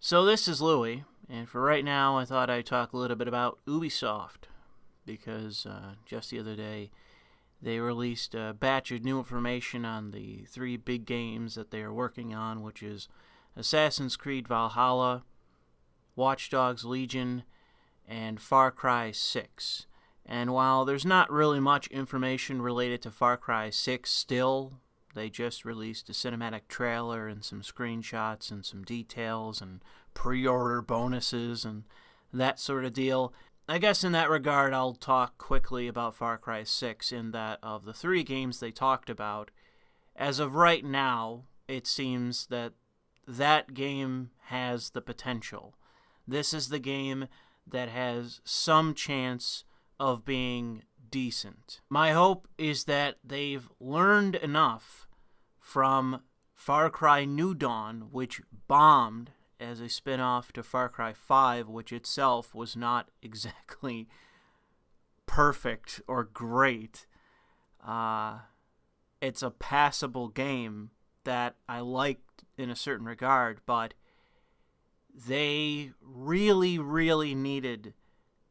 So this is Louis, and for right now I thought I'd talk a little bit about Ubisoft, because just the other day they released a batch of new information on the three big games that they are working on, which is Assassin's Creed Valhalla, Watch Dogs Legion, and Far Cry 6. And while there's not really much information related to Far Cry 6 still, they just released a cinematic trailer and some screenshots and some details and pre-order bonuses and that sort of deal. I guess in that regard, I'll talk quickly about Far Cry 6 in that of the three games they talked about, as of right now, it seems that that game has the potential. This is the game that has some chance of being decent. My hope is that they've learned enough from Far Cry New Dawn, which bombed as a spin-off to Far Cry 5, which itself was not exactly perfect or great. It's a passable game that I liked in a certain regard, but they really, really needed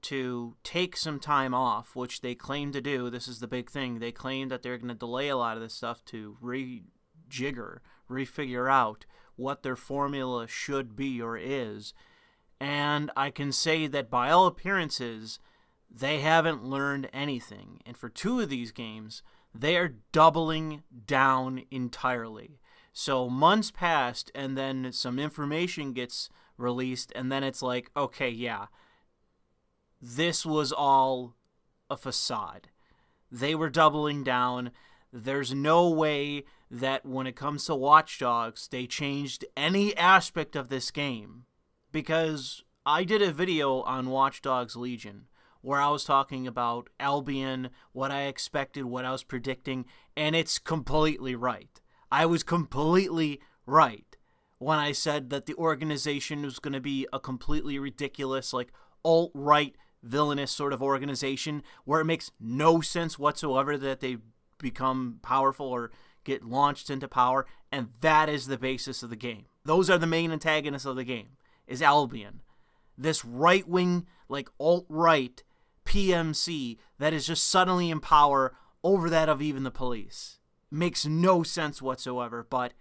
to take some time off, which they claim to do. This is the big thing. They claim that they're going to delay a lot of this stuff to refigure out what their formula should be or is. And I can say that by all appearances, they haven't learned anything. And for two of these games, they are doubling down entirely. So months passed, and then some information gets released, and then it's like, okay, yeah, this was all a facade. They were doubling down. There's no way that when it comes to Watch Dogs, they changed any aspect of this game. Because I did a video on Watch Dogs Legion where I was talking about Albion, what I expected, what I was predicting, and it's completely right. I was completely right when I said that the organization was going to be a completely ridiculous, like, alt-right, villainous sort of organization where it makes no sense whatsoever that they become powerful or get launched into power, and that is the basis of the game. Those are the main antagonists of the game, is Albion. This right-wing, like, alt-right PMC that is just suddenly in power over that of even the police. Makes no sense whatsoever, but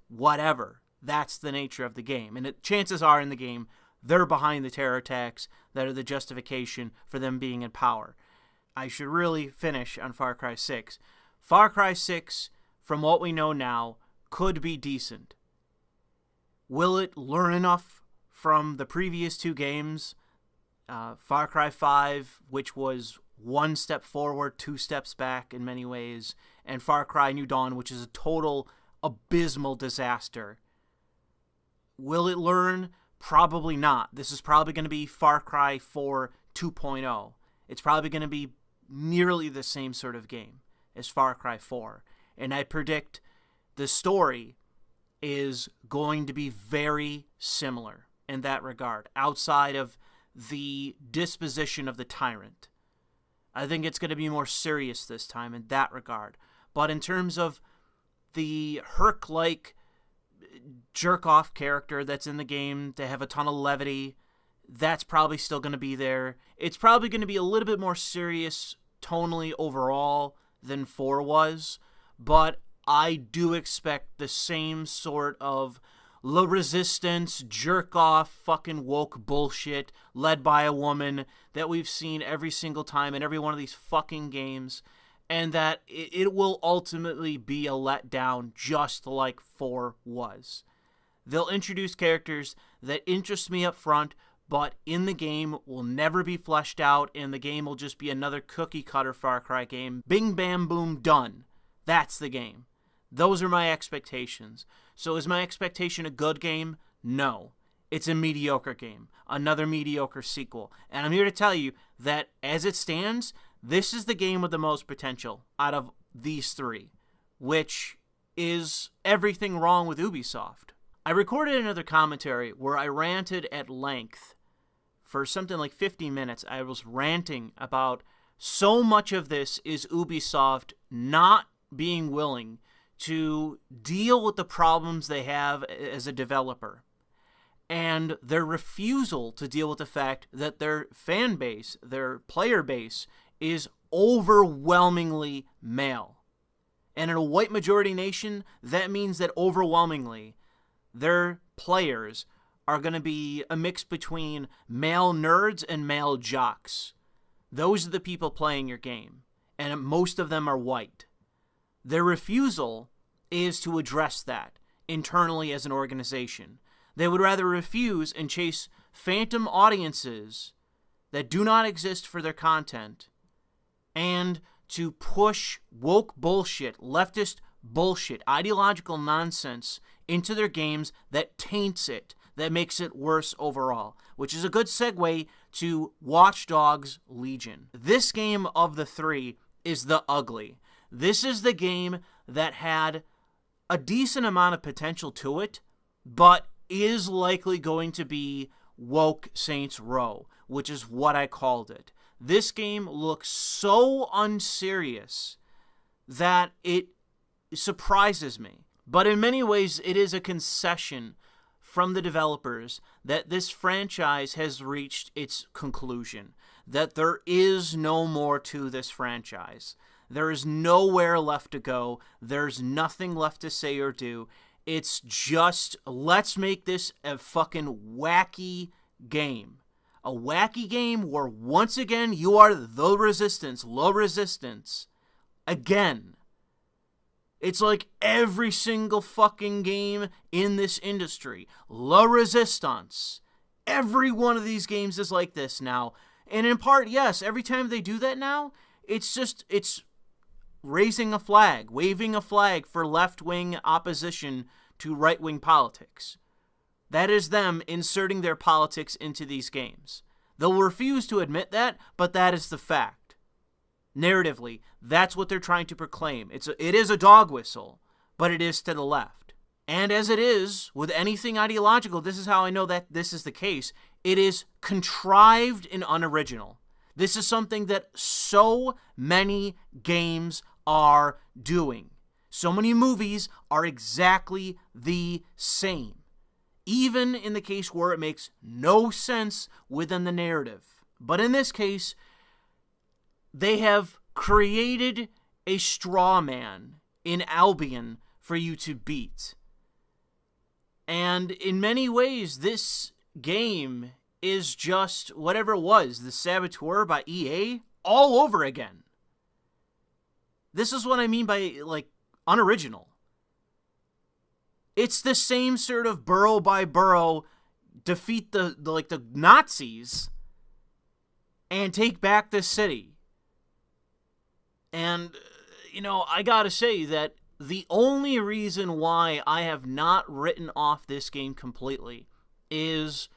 whatever. That's the nature of the game. And chances are in the game, they're behind the terror attacks that are the justification for them being in power. I should really finish on Far Cry 6. Far Cry 6, from what we know now, could be decent. Will it learn enough from the previous two games? Far Cry 5, which was one step forward, two steps back in many ways, and Far Cry New Dawn, which is a total abysmal disaster. Will it learn? Probably not. This is probably going to be Far Cry 4 2.0. It's probably going to be nearly the same sort of game as Far Cry 4. And I predict the story is going to be very similar in that regard, outside of the disposition of the tyrant. I think it's going to be more serious this time in that regard. But in terms of the Herc-like jerk-off character that's in the game, to have a ton of levity, that's probably still going to be there. It's probably going to be a little bit more serious tonally overall than 4 was, but I do expect the same sort of La Resistance, jerk-off, fucking woke bullshit led by a woman that we've seen every single time in every one of these fucking games, and that it will ultimately be a letdown just like 4 was. They'll introduce characters that interest me up front, but in the game will never be fleshed out, and the game will just be another cookie-cutter Far Cry game. Bing, bam, boom, done. That's the game. Those are my expectations. So is my expectation a good game? No. It's a mediocre game. Another mediocre sequel. And I'm here to tell you that as it stands, this is the game with the most potential out of these three, which is everything wrong with Ubisoft. I recorded another commentary where I ranted at length for something like 50 minutes. I was ranting about so much of this is Ubisoft not being willing to deal with the problems they have as a developer. and their refusal to deal with the fact that their fan base, their player base, is overwhelmingly male. And in a white majority nation, that means that overwhelmingly their players are going to be a mix between male nerds and male jocks. Those are the people playing your game, and most of them are white. Their refusal is to address that internally as an organization. They would rather refuse and chase phantom audiences that do not exist for their content, and to push woke bullshit, leftist bullshit, ideological nonsense into their games that taints it, that makes it worse overall, which is a good segue to Watch Dogs Legion. This game of the three is the ugly. This is the game that had a decent amount of potential to it, but is likely going to be woke Saints Row, which is what I called it. This game looks so unserious that it surprises me. But in many ways, it is a concession from the developers that this franchise has reached its conclusion, that there is no more to this franchise. There is nowhere left to go. There's nothing left to say or do. It's just, let's make this a fucking wacky game. A wacky game where, once again, you are the resistance, low resistance. Again. It's like every single fucking game in this industry. La Resistance. Every one of these games is like this now. And in part, yes, every time they do that now, it's raising a flag, waving a flag for left-wing opposition to right-wing politics. That is them inserting their politics into these games. They'll refuse to admit that, but that is the fact. Narratively, that's what they're trying to proclaim. It is a dog whistle, but it is to the left. And as it is with anything ideological, this is how I know that this is the case. It is contrived and unoriginal. This is something that so many games are doing. So many movies are exactly the same. Even in the case where it makes no sense within the narrative. But in this case, they have created a straw man in Albion for you to beat. And in many ways, this game is just whatever it was, the Saboteur by EA, all over again. This is what I mean by, unoriginal. It's the same sort of borough by borough, defeat the Nazis and take back the city. And, I gotta say that the only reason why I have not written off this game completely is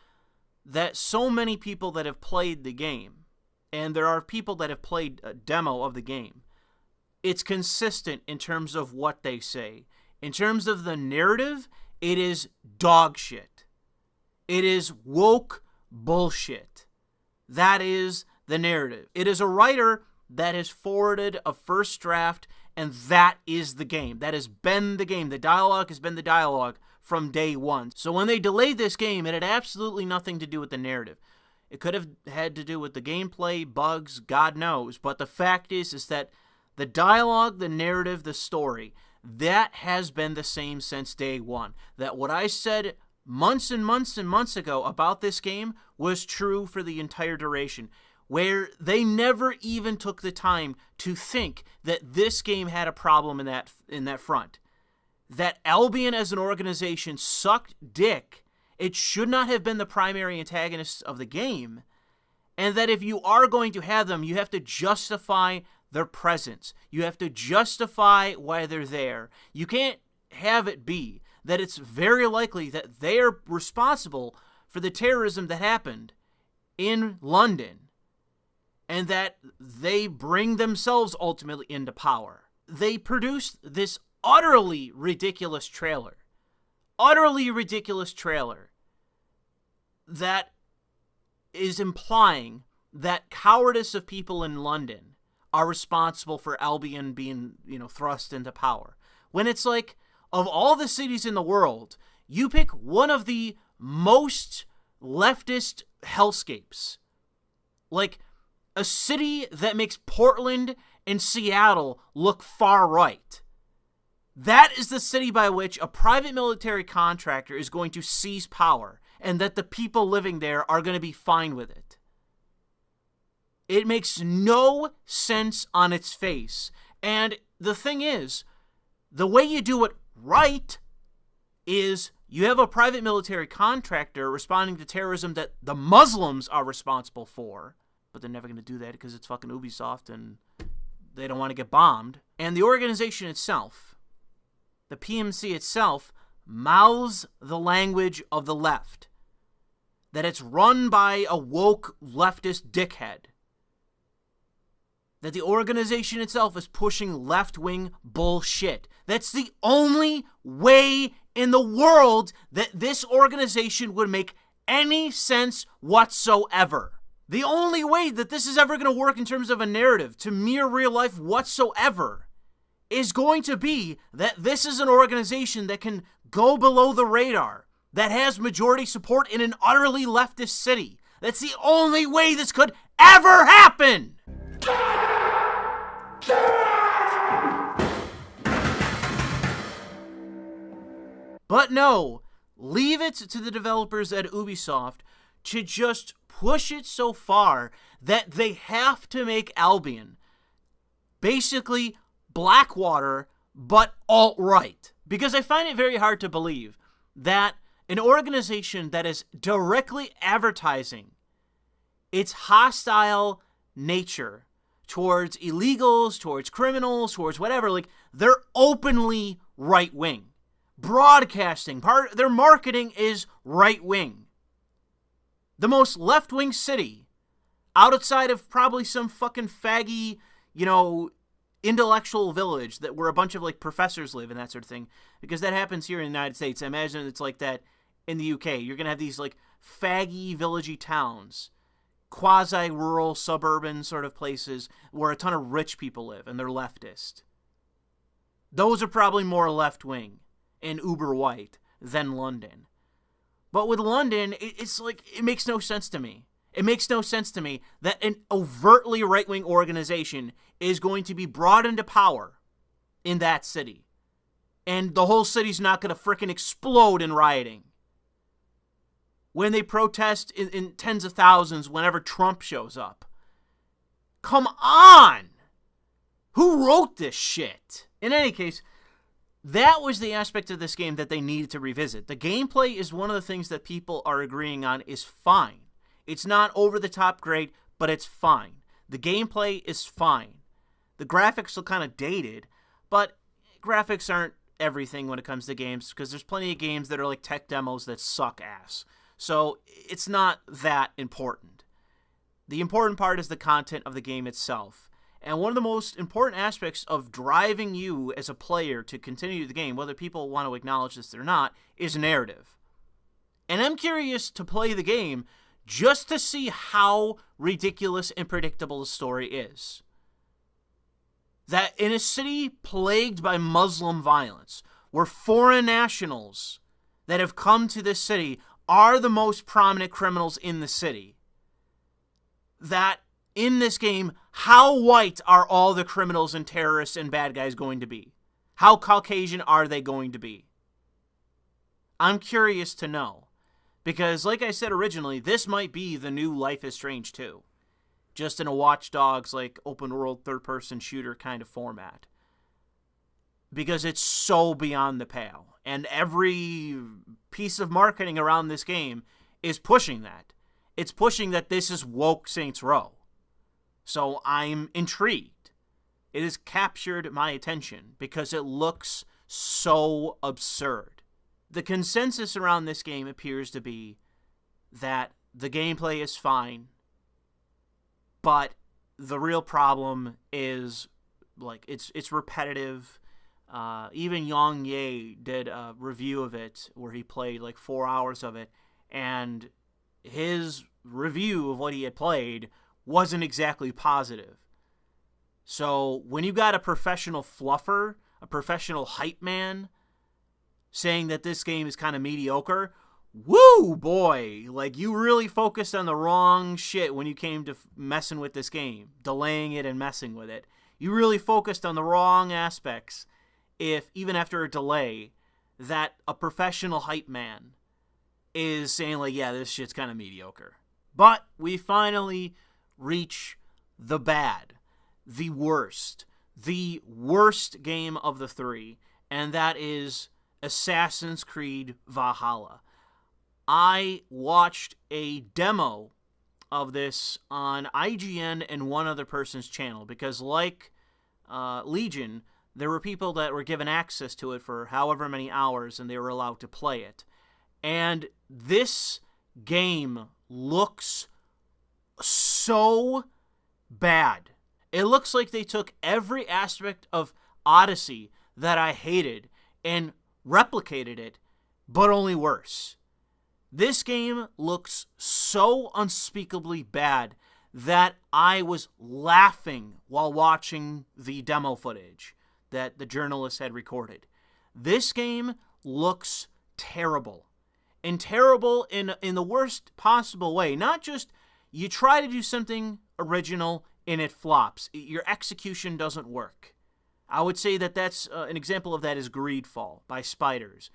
that so many people that have played the game, and there are people that have played a demo of the game, it's consistent in terms of what they say. In terms of the narrative, it is dog shit. It is woke bullshit. That is the narrative. It is a writer that has forwarded a first draft, and that is the game. That has been the game. The dialogue has been the dialogue from day one. So when they delayed this game, it had absolutely nothing to do with the narrative. It could have had to do with the gameplay, bugs, God knows. But the fact is that the dialogue, the narrative, the story, that has been the same since day one. That what I said months and months and months ago about this game was true for the entire duration, where they never even took the time to think that this game had a problem in that front. That Albion as an organization sucked dick. It should not have been the primary antagonists of the game. And that if you are going to have them, you have to justify their presence. You have to justify why they're there. You can't have it be that it's very likely that they are responsible for the terrorism that happened in London, and that they bring themselves ultimately into power. They produced this utterly ridiculous trailer. Utterly ridiculous trailer that is implying that cowardice of people in London are responsible for Albion being, thrust into power. When it's like, of all the cities in the world, you pick one of the most leftist hellscapes. Like a city that makes Portland and Seattle look far right. That is the city by which a private military contractor is going to seize power, and that the people living there are going to be fine with it. It makes no sense on its face. And the thing is, the way you do it right is you have a private military contractor responding to terrorism that the Muslims are responsible for, but they're never going to do that because it's fucking Ubisoft and they don't want to get bombed. And the organization itself, the PMC itself, mouths the language of the left. That it's run by a woke leftist dickhead. That the organization itself is pushing left-wing bullshit. That's the only way in the world that this organization would make any sense whatsoever. The only way that this is ever going to work in terms of a narrative to mere real life whatsoever is going to be that this is an organization that can go below the radar, that has majority support in an utterly leftist city. That's the only way this could ever happen! But no, leave it to the developers at Ubisoft to just push it so far that they have to make Albion basically Blackwater, but alt-right. Because I find it very hard to believe that an organization that is directly advertising its hostile nature towards illegals, towards criminals, towards whatever, like, they're openly right-wing. Broadcasting, their marketing is right-wing. The most left-wing city, outside of probably some fucking faggy, intellectual village that where a bunch of like professors live and that sort of thing, because that happens here in the United States. I imagine it's like that in the UK. You're going to have these like faggy, villagey towns, quasi-rural, suburban sort of places where a ton of rich people live and they're leftist. Those are probably more left-wing and uber-white than London. But with London, it's like, it makes no sense to me. It makes no sense to me that an overtly right-wing organization is going to be brought into power in that city. And the whole city's not going to frickin' explode in rioting. When they protest in tens of thousands whenever Trump shows up. Come on! Who wrote this shit? In any case, that was the aspect of this game that they needed to revisit. The gameplay is one of the things that people are agreeing on is fine. It's not over-the-top great, but it's fine. The gameplay is fine. The graphics look kind of dated, but graphics aren't everything when it comes to games, because there's plenty of games that are like tech demos that suck ass. So it's not that important. The important part is the content of the game itself. And one of the most important aspects of driving you as a player to continue the game, whether people want to acknowledge this or not, is narrative. And I'm curious to play the game just to see how ridiculous and predictable the story is. That in a city plagued by Muslim violence, where foreign nationals that have come to this city are the most prominent criminals in the city, that in this game, how white are all the criminals and terrorists and bad guys going to be? How Caucasian are they going to be? I'm curious to know. Because, like I said originally, this might be the new Life is Strange 2. Just in a Watch Dogs, like, open-world, third-person shooter kind of format. Because it's so beyond the pale. And every piece of marketing around this game is pushing that. It's pushing that this is woke Saints Row. So I'm intrigued. It has captured my attention because it looks so absurd. The consensus around this game appears to be that the gameplay is fine, but the real problem is, like, it's repetitive. Even Yang Ye did a review of it where he played like 4 hours of it, and his review of what he had played wasn't exactly positive. So when you got a professional fluffer, a professional hype man, saying that this game is kind of mediocre, woo, boy, like, you really focused on the wrong shit when you came to messing with this game, delaying it and messing with it. You really focused on the wrong aspects if, even after a delay, that a professional hype man is saying, like, yeah, this shit's kind of mediocre. But we finally reach the bad, the worst game of the three, and that is Assassin's Creed Valhalla. I watched a demo of this on IGN and one other person's channel because, like Legion, there were people that were given access to it for however many hours and they were allowed to play it. And this game looks so bad. It looks like they took every aspect of Odyssey that I hated and replicated it, but only worse. This game looks so unspeakably bad that I was laughing while watching the demo footage that the journalist had recorded. This game looks terrible. And terrible in the worst possible way. Not just you try to do something original and it flops. Your execution doesn't work. I would say that that's an example of that is Greedfall by Spiders.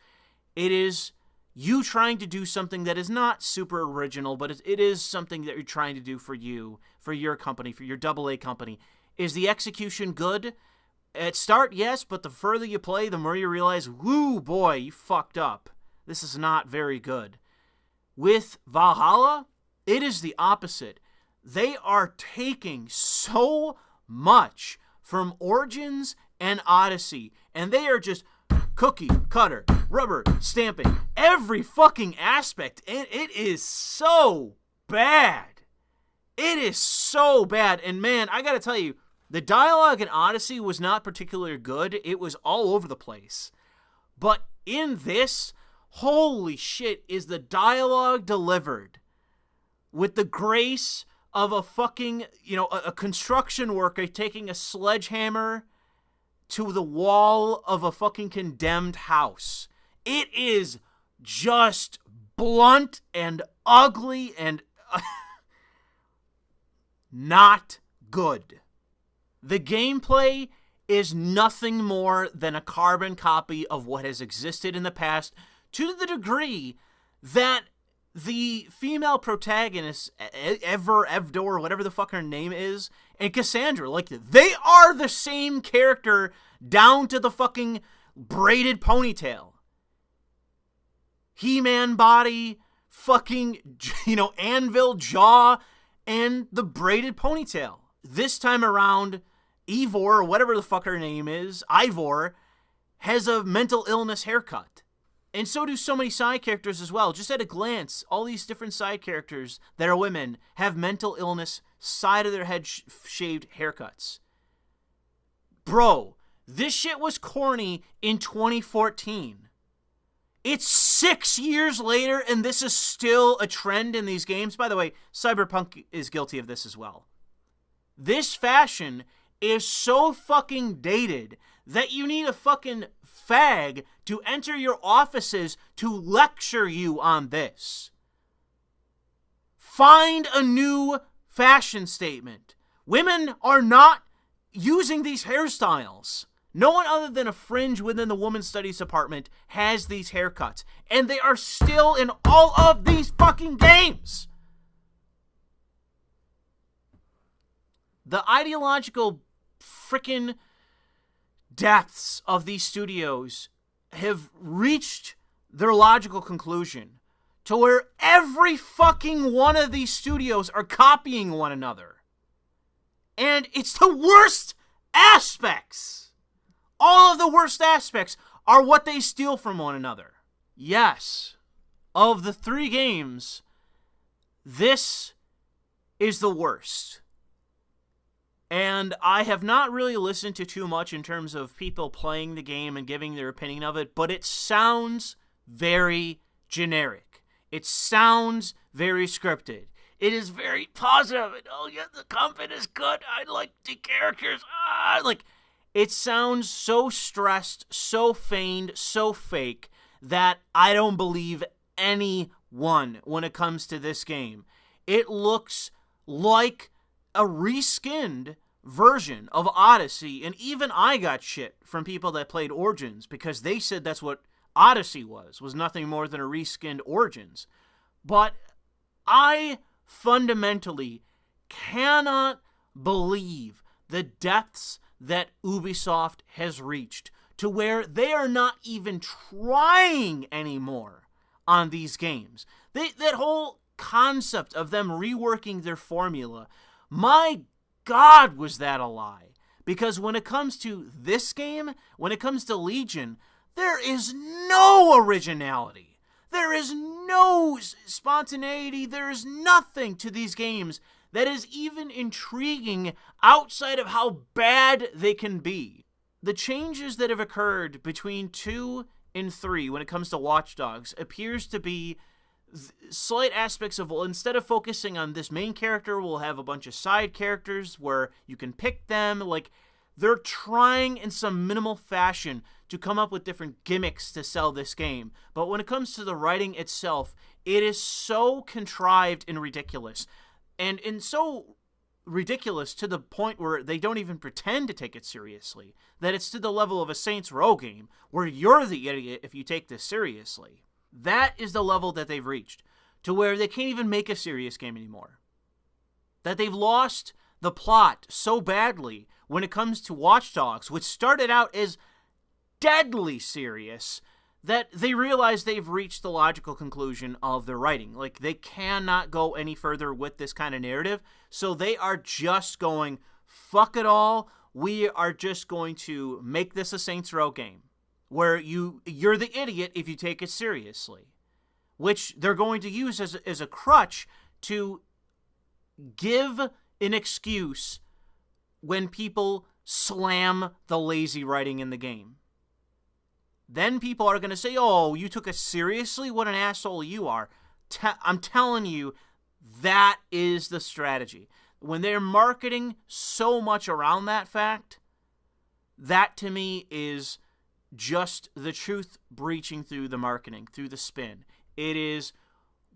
It is you trying to do something that is not super original, but it is something that you're trying to do for you, for your company, for your AA company. Is the execution good? At start, yes, but the further you play, the more you realize, whoo, boy, you fucked up. This is not very good. With Valhalla, it is the opposite. They are taking so much from Origins and Odyssey, and they are just cookie, cutter, rubber, stamping, every fucking aspect, and it is so bad. It is so bad, and man, I gotta tell you, the dialogue in Odyssey was not particularly good. It was all over the place. But in this, holy shit, is the dialogue delivered with the grace of a fucking, a construction worker taking a sledgehammer to the wall of a fucking condemned house. It is just blunt and ugly and not good. The gameplay is nothing more than a carbon copy of what has existed in the past, to the degree that the female protagonist, Evdor, whatever the fuck her name is, and Cassandra, like, they are the same character down to the fucking braided ponytail. He-Man body, fucking, anvil jaw, and the braided ponytail. This time around, Ivor, or whatever the fuck her name is, Ivor, has a mental illness haircut. And so do so many side characters as well. Just at a glance, all these different side characters that are women have mental illness, side of their head shaved haircuts. Bro, this shit was corny in 2014. It's 6 years later, and this is still a trend in these games. By the way, Cyberpunk is guilty of this as well. This fashion is so fucking dated that you need a fucking fag to enter your offices to lecture you on this. Find a new fashion statement. Women are not using these hairstyles. No one other than a fringe within the women's studies department has these haircuts. And they are still in all of these fucking games. The ideological frickin' depths of these studios have reached their logical conclusion to where every fucking one of these studios are copying one another. And it's the worst aspects. All of the worst aspects are what they steal from one another. Yes, of the three games, this is the worst. And I have not really listened to too much in terms of people playing the game and giving their opinion of it, but it sounds very generic. It sounds very scripted. It is very positive. And, oh, yeah, the combat is good. I like the characters. It sounds so stressed, so feigned, so fake that I don't believe anyone when it comes to this game. It looks like a reskinned version of Odyssey, and even I got shit from people that played Origins because they said that's what Odyssey was nothing more than a reskinned Origins. But I fundamentally cannot believe the depths that Ubisoft has reached to where they are not even trying anymore on these games. That whole concept of them reworking their formula, my God, was that a lie. Because when it comes to this game, when it comes to Legion, there is no originality. There is no spontaneity. There is nothing to these games that is even intriguing outside of how bad they can be. The changes that have occurred between 2 and 3 when it comes to Watch Dogs appears to be slight aspects of, well, instead of focusing on this main character, we'll have a bunch of side characters where you can pick them. Like, they're trying in some minimal fashion to come up with different gimmicks to sell this game. But when it comes to the writing itself, it is so contrived and ridiculous. And so ridiculous to the point where they don't even pretend to take it seriously. That it's to the level of a Saints Row game, where you're the idiot if you take this seriously. That is the level that they've reached, to where they can't even make a serious game anymore. That they've lost the plot so badly when it comes to Watch Dogs, which started out as deadly serious, that they realize they've reached the logical conclusion of their writing. Like, they cannot go any further with this kind of narrative, so they are just going, fuck it all, we are just going to make this a Saints Row game, where you're the idiot if you take it seriously, which they're going to use as a crutch to give an excuse when people slam the lazy writing in the game. Then people are going to say, oh, you took us seriously? What an asshole you are. I'm telling you, that is the strategy. When they're marketing so much around that fact, that to me is just the truth breaching through the marketing, through the spin. It is,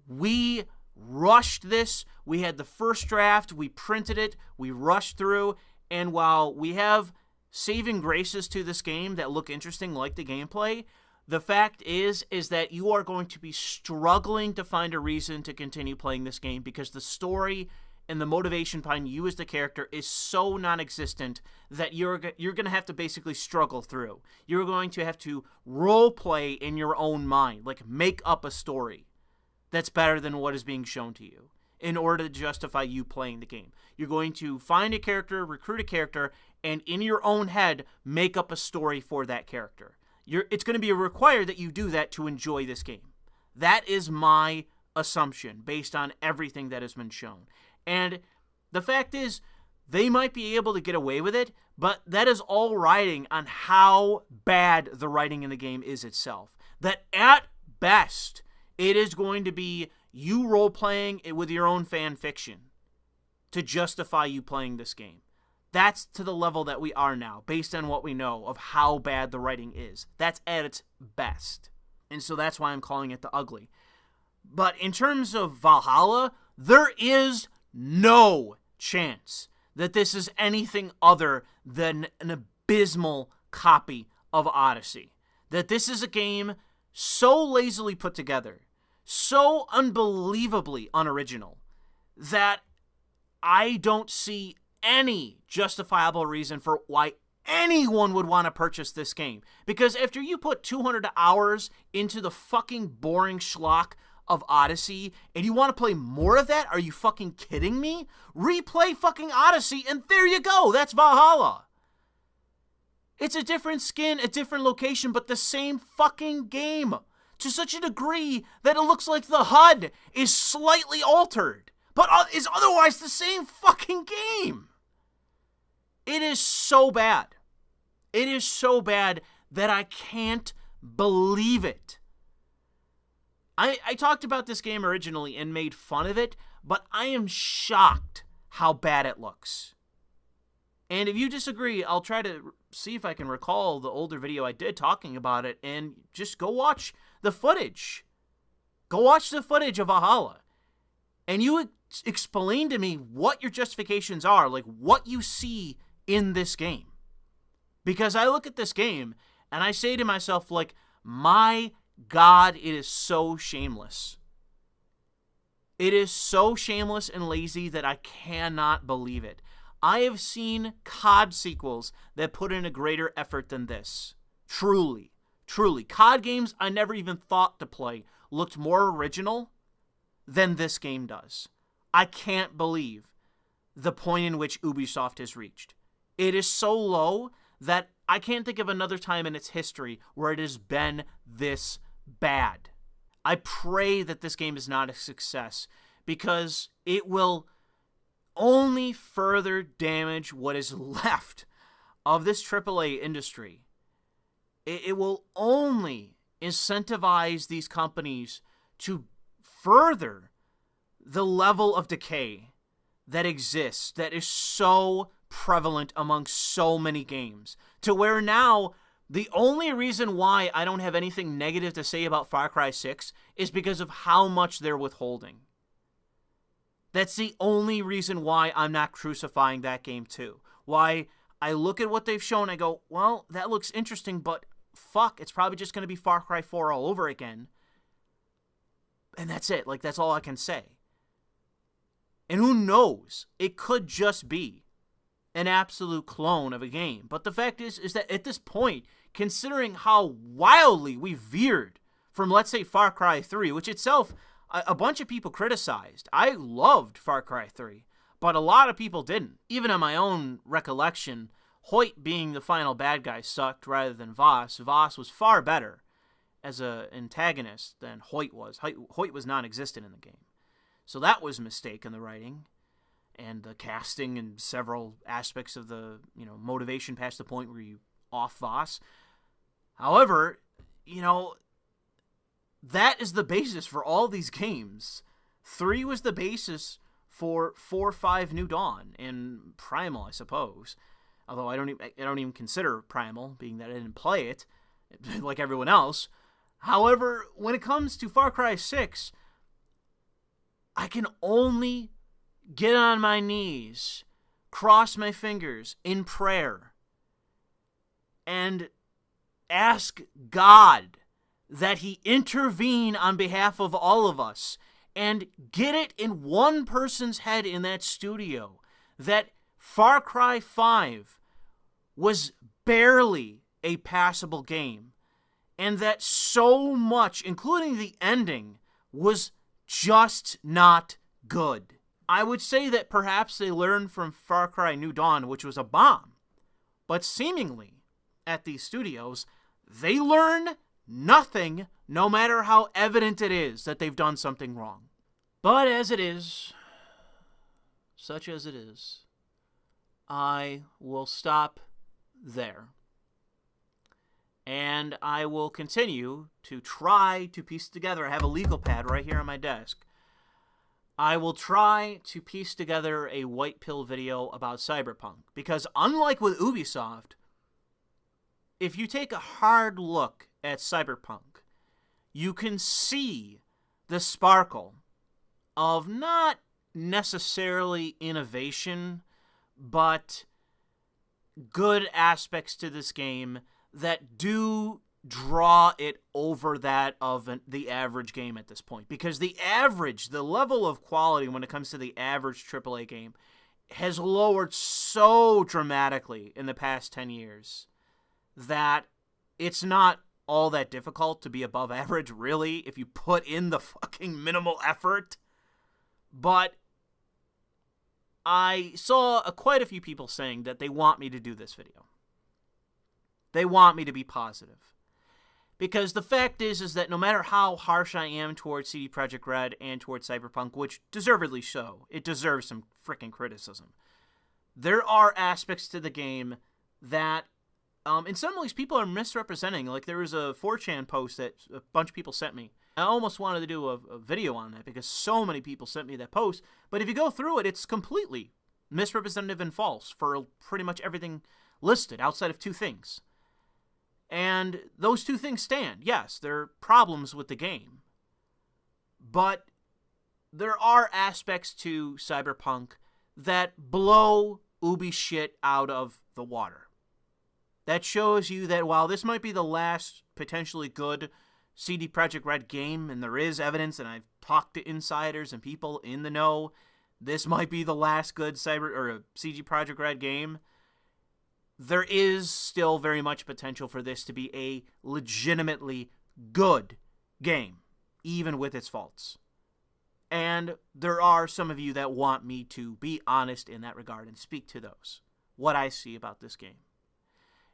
we rushed this, we had the first draft, we printed it, we rushed through, and while we have saving graces to this game that look interesting like the gameplay, the fact is that you are going to be struggling to find a reason to continue playing this game because the story and the motivation behind you as the character is so non-existent that you're going to have to basically struggle through. You're going to have to role play in your own mind, like make up a story that's better than what is being shown to you in order to justify you playing the game. You're going to find a character, recruit a character, and in your own head, make up a story for that character. It's going to be required that you do that to enjoy this game. That is my assumption based on everything that has been shown. And the fact is, they might be able to get away with it, but that is all riding on how bad the writing in the game is itself. That at best, it is going to be you role-playing it with your own fan fiction to justify you playing this game. That's to the level that we are now, based on what we know of how bad the writing is. That's at its best. And so that's why I'm calling it the ugly. But in terms of Valhalla, there is no chance that this is anything other than an abysmal copy of Odyssey. That this is a game so lazily put together, so unbelievably unoriginal, that I don't see any justifiable reason for why anyone would want to purchase this game. Because after you put 200 hours into the fucking boring schlock of Odyssey, and you want to play more of that? Are you fucking kidding me? Replay fucking Odyssey, and there you go. That's Valhalla. It's a different skin, a different location, but the same fucking game. To such a degree that it looks like the HUD is slightly altered, but is otherwise the same fucking game. It is so bad. It is so bad that I can't believe it. I talked about this game originally and made fun of it, but I am shocked how bad it looks. And if you disagree, I'll try to see if I can recall the older video I did talking about it, and just go watch the footage. Go watch the footage of Valhalla. And you explain to me what your justifications are, like what you see in this game. Because I look at this game and I say to myself, like, my God, it is so shameless. It is so shameless and lazy that I cannot believe it. I have seen COD sequels that put in a greater effort than this. Truly. Truly. COD games I never even thought to play looked more original than this game does. I can't believe the point in which Ubisoft has reached. It is so low that I can't think of another time in its history where it has been this bad. I pray that this game is not a success, because it will only further damage what is left of this AAA industry. It will only incentivize these companies to further the level of decay that exists, that is so prevalent among so many games, to where now the only reason why I don't have anything negative to say about Far Cry 6 is because of how much they're withholding. That's the only reason why I'm not crucifying that game too. Why I look at what they've shown, I go, well, that looks interesting, but fuck, it's probably just going to be Far Cry 4 all over again. And that's it. Like, that's all I can say. And who knows? It could just be an absolute clone of a game. But the fact is that at this point, considering how wildly we veered from, let's say, Far Cry 3, which itself, a bunch of people criticized. I loved Far Cry 3, but a lot of people didn't. Even in my own recollection, Hoyt being the final bad guy sucked rather than Voss. Voss was far better as an antagonist than Hoyt was. Hoyt was non-existent in the game. So that was a mistake in the writing and the casting and several aspects of the, motivation past the point where you off Voss. However, that is the basis for all these games. 3 was the basis for 4, 5, New Dawn, and Primal, I suppose. Although I don't even consider Primal, being that I didn't play it like everyone else. However, when it comes to Far Cry 6, I can only get on my knees, cross my fingers in prayer, and ask God that he intervene on behalf of all of us and get it in one person's head in that studio that Far Cry 5 was barely a passable game, and that so much, including the ending, was just not good. I would say that perhaps they learned from Far Cry New Dawn, which was a bomb, but seemingly at these studios, they learn nothing, no matter how evident it is that they've done something wrong. But as it is, such as it is, I will stop there. And I will continue to try to piece together. I have a legal pad right here on my desk. I will try to piece together a white pill video about Cyberpunk. Because unlike with Ubisoft, if you take a hard look at Cyberpunk, you can see the sparkle of not necessarily innovation, but good aspects to this game that do draw it over that of the average game at this point. Because the level of quality when it comes to the average AAA game has lowered so dramatically in the past 10 years that it's not all that difficult to be above average, really, if you put in the fucking minimal effort. But I saw quite a few people saying that they want me to do this video. They want me to be positive. Because the fact is that no matter how harsh I am towards CD Projekt Red and towards Cyberpunk, which deservedly so, it deserves some freaking criticism, there are aspects to the game that in some ways people are misrepresenting. Like, there was a 4chan post that a bunch of people sent me. I almost wanted to do a video on that because so many people sent me that post. But if you go through it, it's completely misrepresentative and false for pretty much everything listed outside of 2 things. And those 2 things stand. Yes, there are problems with the game. but there are aspects to Cyberpunk that blow Ubi shit out of the water. That shows you that while this might be the last potentially good CD Projekt Red game, and there is evidence, and I've talked to insiders and people in the know, this might be the last good CD Projekt Red game, there is still very much potential for this to be a legitimately good game, even with its faults. And there are some of you that want me to be honest in that regard and speak to those, what I see about this game.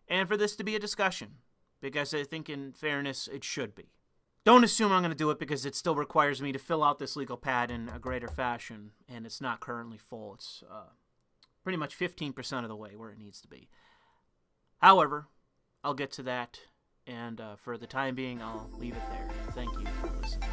And for this to be a discussion, because I think in fairness it should be. Don't assume I'm going to do it because it still requires me to fill out this legal pad in a greater fashion, and it's not currently full. It's pretty much 15% of the way where it needs to be. However, I'll get to that, and for the time being, I'll leave it there. Thank you for listening.